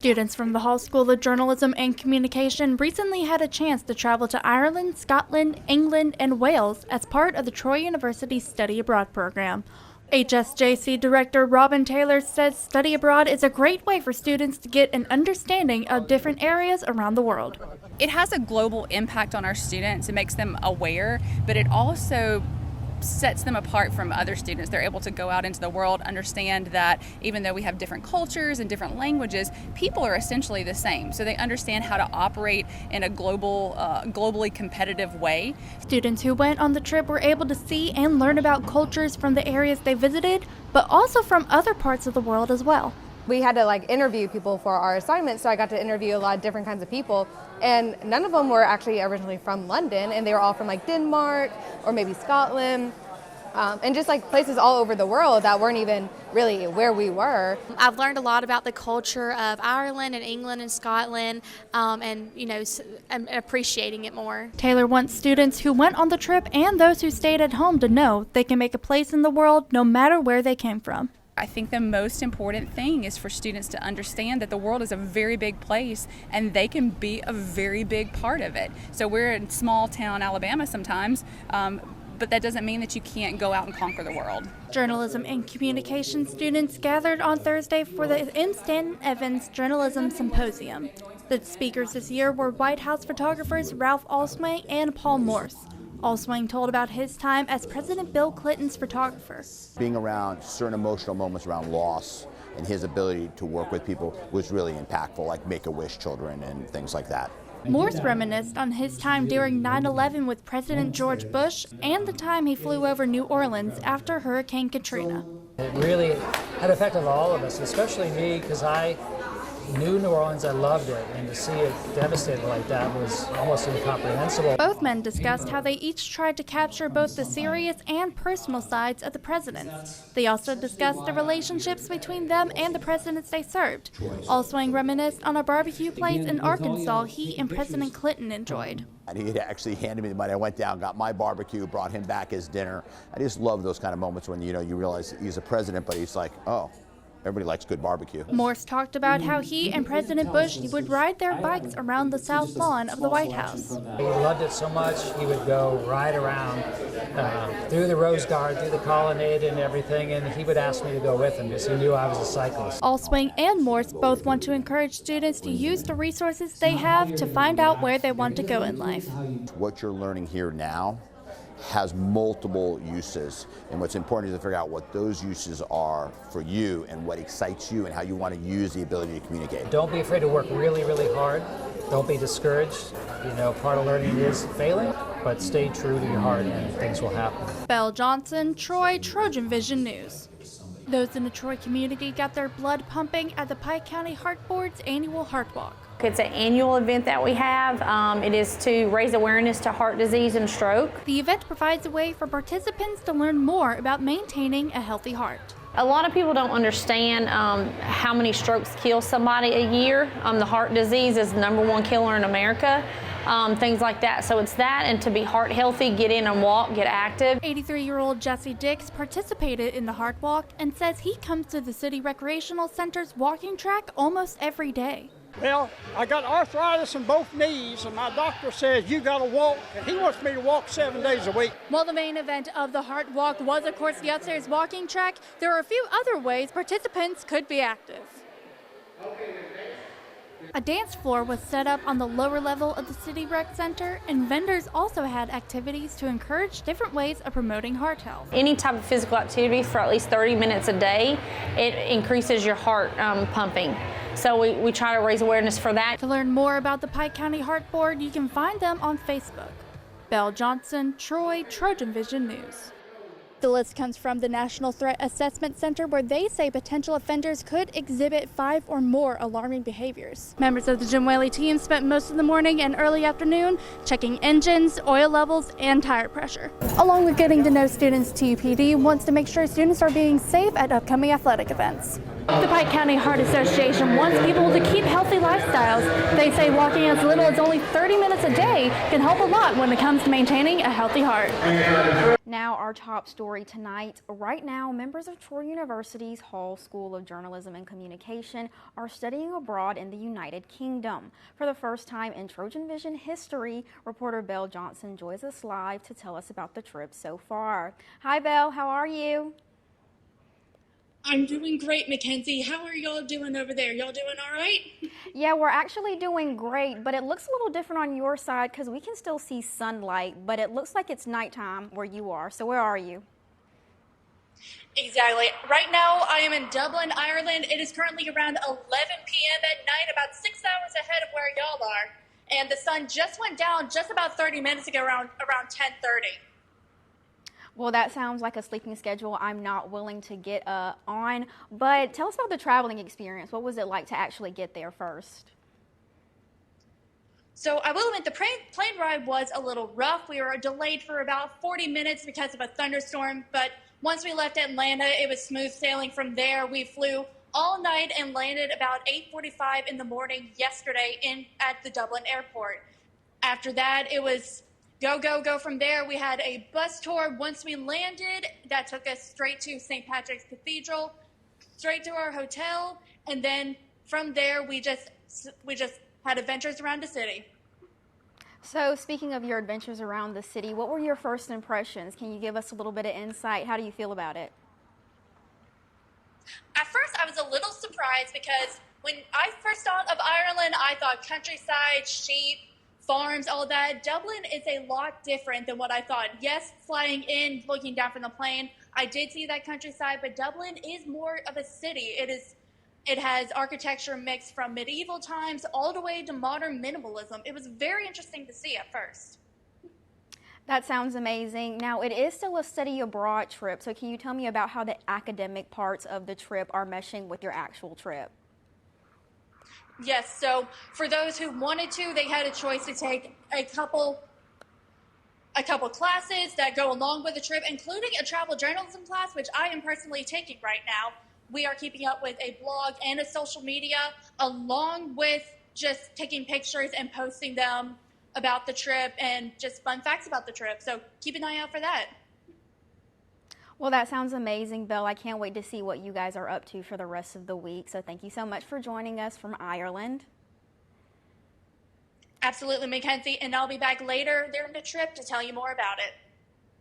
Students from the Hall School of Journalism and Communication recently had a chance to travel to Ireland, Scotland, England, and Wales as part of the Troy University Study Abroad program. HSJC Director Robin Taylor says study abroad is a great way for students to get an understanding of different areas around the world. It has a global impact on our students. It makes them aware, but it also sets them apart from other students. They're able to go out into the world, understand that even though we have different cultures and different languages, people are essentially the same. So they understand how to operate in a globally competitive way. Students who went on the trip were able to see and learn about cultures from the areas they visited, but also from other parts of the world as well. We had to interview people for our assignment, so I got to interview a lot of different kinds of people, and none of them were actually originally from London, and they were all from Denmark or maybe Scotland, and just places all over the world that weren't even really where we were. I've learned a lot about the culture of Ireland and England and Scotland, and I'm appreciating it more. Taylor wants students who went on the trip and those who stayed at home to know they can make a place in the world no matter where they came from. I think the most important thing is for students to understand that the world is a very big place and they can be a very big part of it. So we're in small town Alabama sometimes, but that doesn't mean that you can't go out and conquer the world. Journalism and communication students gathered on Thursday for the M. Stanton Evans Journalism Symposium. The speakers this year were White House photographers Ralph Alswang and Paul Morse. Alswang told about his time as President Bill Clinton's photographer. Being around certain emotional moments around loss and his ability to work with people was really impactful, like Make-A-Wish children and things like that. Morse reminisced on his time during 9/11 with President George Bush and the time he flew over New Orleans after Hurricane Katrina. It really had an effect on all of us, especially me, because I knew New Orleans, I loved it, and to see it devastated like that was almost incomprehensible. Both men discussed how they each tried to capture both the serious and personal sides of the presidents. They also discussed the relationships between them and the presidents they served. Alswang reminisced on a barbecue place in Arkansas he and President Clinton enjoyed. And he had actually handed me the money. I went down, got my barbecue, brought him back his dinner. I just love those kind of moments when you realize he's a president, but he's like, oh, everybody likes good barbecue. Morse talked about how he and President Bush would ride their bikes around the south lawn of the White House. He loved it so much, he would go ride around through the Rose Garden, through the colonnade and everything, and he would ask me to go with him because he knew I was a cyclist. Alswang and Morse both want to encourage students to use the resources they have to find out where they want to go in life. What you're learning here now has multiple uses, and what's important is to figure out what those uses are for you and what excites you and how you want to use the ability to communicate. Don't be afraid to work really, really hard. Don't be discouraged. Part of learning is failing, but stay true to your heart and things will happen. Belle Johnson, Troy TrojanVision News. Those in the Troy community got their blood pumping at the Pike County Heart Board's annual Heart Walk. It's an annual event that we have. It is to raise awareness to heart disease and stroke. The event provides a way for participants to learn more about maintaining a healthy heart. A lot of people don't understand how many strokes kill somebody a year. The heart disease is the #1 killer in America. Things like that. So it's that, and to be heart healthy, get in and walk, get active. 83-year-old Jesse Dix participated in the Heart Walk and says he comes to the City Recreational Center's walking track almost every day. Well, I got arthritis in both knees, and my doctor says you got to walk, and he wants me to walk 7 days a week. While the main event of the Heart Walk was, of course, the upstairs walking track, there are a few other ways participants could be active. A dance floor was set up on the lower level of the City Rec Center, and vendors also had activities to encourage different ways of promoting heart health. Any type of physical activity for at least 30 minutes a day, it increases your heart pumping. So we try to raise awareness for that. To learn more about the Pike County Heart Board, you can find them on Facebook. Belle Johnson, Troy TrojanVision News. The list comes from the National Threat Assessment Center, where they say potential offenders could exhibit 5 or more alarming behaviors. Members of the Jim Whaley team spent most of the morning and early afternoon checking engines, oil levels, and tire pressure. Along with getting to know students, TUPD wants to make sure students are being safe at upcoming athletic events. The Pike County Heart Association wants people to keep healthy lifestyles. They say walking as little as only 30 minutes a day can help a lot when it comes to maintaining a healthy heart. Now, our top story tonight. Right now, members of Troy University's Hall School of Journalism and Communication are studying abroad in the United Kingdom. For the first time in TrojanVision history, reporter Belle Johnson joins us live to tell us about the trip so far. Hi, Belle. How are you? I'm doing great, Mackenzie. How are y'all doing over there? Y'all doing all right? Yeah, we're actually doing great, but it looks a little different on your side because we can still see sunlight, but it looks like it's nighttime where you are. So where are you? Exactly. Right now, I am in Dublin, Ireland. It is currently around 11 p.m. at night, about 6 hours ahead of where y'all are. And the sun just went down just about 30 minutes ago, around 10:30. Well, that sounds like a sleeping schedule I'm not willing to get on. But tell us about the traveling experience. What was it like to actually get there first? So I will admit the plane ride was a little rough. We were delayed for about 40 minutes because of a thunderstorm. But once we left Atlanta, it was smooth sailing from there. We flew all night and landed about 8:45 in the morning yesterday at the Dublin airport. After that, it was go from there. We had a bus tour once we landed that took us straight to St. Patrick's Cathedral, straight to our hotel, and then from there we just had adventures around the city. So speaking of your adventures around the city, what were your first impressions? Can you give us a little bit of insight? How do you feel about it? At first I was a little surprised because when I first thought of Ireland, I thought countryside, sheep, farms, all that. Dublin is a lot different than what I thought. Yes, flying in, looking down from the plane, I did see that countryside, but Dublin is more of a city. It has architecture mixed from medieval times all the way to modern minimalism. It was very interesting to see at first. That sounds amazing. Now, it is still a study abroad trip, so can you tell me about how the academic parts of the trip are meshing with your actual trip? Yes, so for those who wanted to, they had a choice to take a couple classes that go along with the trip, including a travel journalism class, which I am personally taking right now. We are keeping up with a blog and a social media, along with just taking pictures and posting them about the trip and just fun facts about the trip. So keep an eye out for that. Well, that sounds amazing, Belle. I can't wait to see what you guys are up to for the rest of the week. So thank you so much for joining us from Ireland. Absolutely, Mackenzie, and I'll be back later during the trip to tell you more about it.